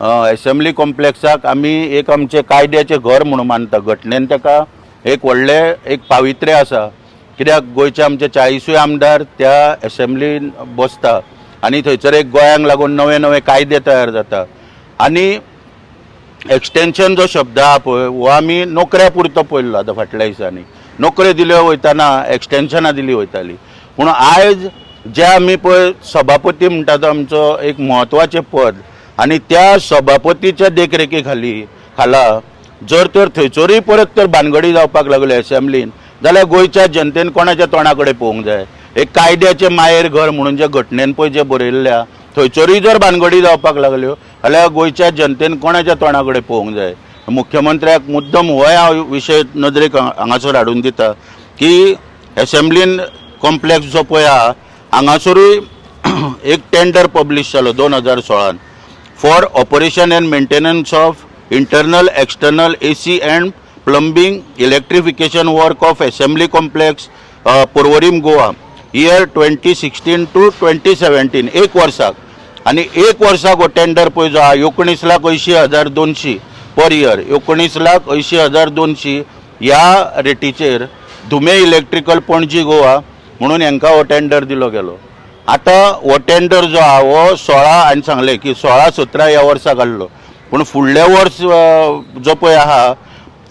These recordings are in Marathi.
असेंब्ली कॉम्प्लेक्साक आमी एक आमचे कायद्याचे घर म्हणून मानता। घटनेन ताका एक व्हडले एक पावित्र्य आसा, कित्याक गोंयचे आमचे 40 आमदार त्या असेंब्लीन बसता आनी थंयसर एक गोंयांक लागून नवे नवे कायदे तयार जाता। आनी एक्सटेंशन जो शब्द आहा पळय हो आमी नोकऱ्या पुरतो पळयल्लो आतां फाटल्या दिसांनी। नोकऱ्यो दिल्यो वयताना एक्सटेंशनां दिली वयताली, पूण आयज जे आमी पळय सभापती म्हणटा तो आमचो एक म्हत्वाचें पद, आनी त्या सभापतीच्या देखरेखी खाला जर तर थंयसरूय परत तर भानगडी जावपाक लागल्यो असेंब्लीन, जाल्यार गोंयच्या जनतेन कोणाच्या तोंडा कडेन पळोवंक जाय। एक कायद्याचे मायेर घर म्हणून जे घटनेन पळय जे बरयल्ल्या थंयसरूय जर भानगडी जावपाक लागल्यो जाल्यार गोंयच्या जनतेन कोणाच्या तोंडा कडेन पळोवंक जाय। मुख्यमंत्र्याक मुद्दम हो हांव विशय नदरेक हांगासर हाडून दिता की असेंब्लीन कॉम्प्लेक्स जो पळय आहा हांगासरूय एक टेंडर पब्लीश जालो 2016 for operation and maintenance of internal external AC and plumbing electrification work of assembly complex Porvorim Goa year 2016 to 2017 एक वर्साक। आनी एक वर्साक हो टेंडर पळय जो आहा 19,80,200 पर इयर, 19,80,200 ह्या रेटीचेर धुमे इलेक्ट्रिकल पणजी गोवा म्हणून हांकां हो टेंडर दिलो गेलो। आता हो टेंडर जो आहा हो 16 हांवें सांगलें की 16-17 ह्या वर्सा काडलो, पूण फुडले वर्स जो पळय आहा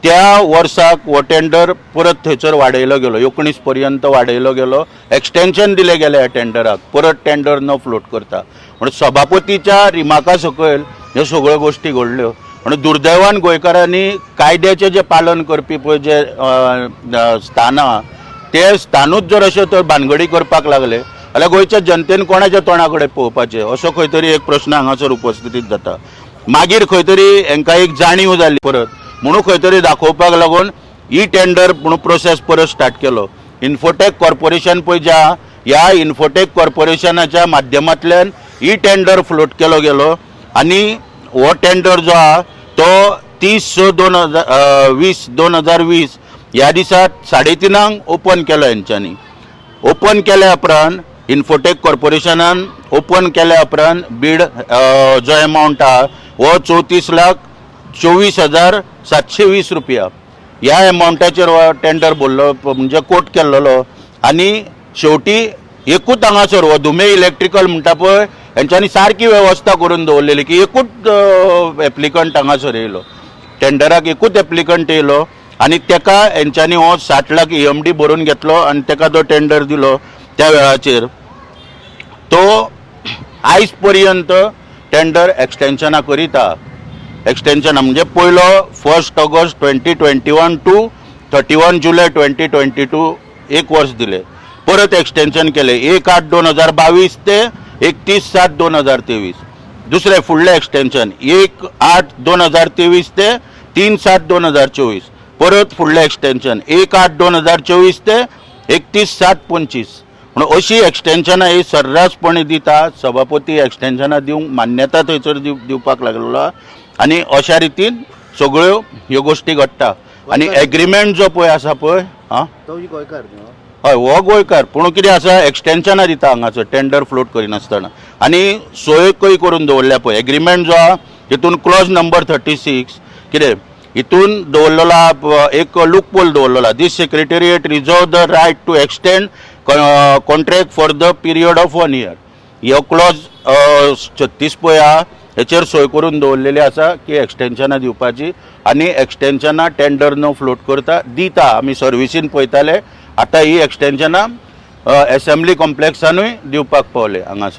त्या वर्साक हो टेंडर परत थंयसर वाडयलो गेलो, 19 पर्यंत वाडयलो गेलो। एक्सटेंशन दिले गेले ह्या टेंडराक, परत टेंडर न फ्लोट करता। म्हणजे सभापतीच्या रिमार्का सकयल ह्यो सगळ्यो गोश्टी घडल्यो। म्हणजे दुर्दैवान गोंयकारांनी कायद्याचें जे पालन करपी पळय जे स्थान आहा ते स्थानूच जर अशें तर भानगडी करपाक लागले जाल्यार गोंयच्या जनतेन कोणाच्या तोंडा कडेन पळोवपाचें असो खंय तरी एक प्रश्न हांगासर उपस्थितीत जाता। मागीर खंय तरी हांकां एक जाणीव जाली परत म्हणून खंय तरी दाखोवपाक लागून ही टेंडर म्हणून प्रोसेस परत स्टार्ट केलो। इन्फोटेक कॉर्पोरेशन पळय जे आहा ह्या इन्फोटेक कॉर्पोरेशनाच्या माध्यमांतल्यान ही टेंडर फ्लोट केलो गेलो आनी हो टेंडर जो आहा तो 30/6/2020 ह्या दिसा 3:30 ओपन केलो हेंच्यांनी। ओपन केल्या उपरांत इन्फोटेक कॉर्पोरेशनान ओपन केल्या उपरांत बीड जो एमावंट आहा हो 34,24,720 रुपया ह्या एमावंटाचेर हो टेंडर भरलो म्हणजे कोट केल्लो। आनी शेवटी एकूच हांगासर हो धुमे इलेक्ट्रिकल म्हणटा पळय हेंच्यांनी सारकी वेवस्था करून दवरलेली की एकूच एप्लिकंट हांगासर येयलो, टेंडराक एकूच एप्लिकंट येयलो आनी तेका हेंच्यांनी हो 60 लाख EMD भरून घेतलो आनी तेका तो टेंडर दिलो। त्या वेळाचेर तो आयज पर्यंत टेंडर एक्सटेंशना करीता। एक्सटेंशन म्हणजे पयलो 1 ऑगस्ट 2021 टू 31 जुलय 2022 एक वर्स दिले, परत एक्सटेंशन केले 1/8/2022 ते 31/7/2023। दुसरे फुडले एक्सटेंशन 1/8/2023 ते 3/7/2024। परत फुडले एक्सटेंशन 1/8/2024 ते 31/7/25। म्हणून अशी एक्सटेंशनां ही सर्रासपणे दिता। सभापती एक्सटेंशनां दिवंक मान्यता थंयसर दिवपाक लागलेलो आनी अशा रितीन सगळ्यो ह्यो गोश्टी घडटा। आनी एग्रीमेंट जो पळय आसा पळय हय हो गोंयकार, पूण कितें आसा एक्सटेंशनां दिता हांगासर टेंडर फ्लोट करिनासतना आनी सोयकय करून दवरल्या पळय। एग्रीमेंट जो आहा हितून क्लॉज नंबर 36 कितें हितून दवरलेलो आहा एक लूपहोल दवरलेलो। This secretariat reserve the right to extend contract for the period of 1 year। ह्यो क्लॉज 36 पळय आहा हेचेर सोय करून दवरलेली आसा की एक्सटेंशनां दिवपाची आनी एक्सटेंशनां टेंडर न फ्लोट करता दिता। आमी सर्विसीन पळयताले, आतां ही एक्सटेंशनां असेंब्ली कॉम्प्लेक्सानूय दिवपाक पावले हांगासर।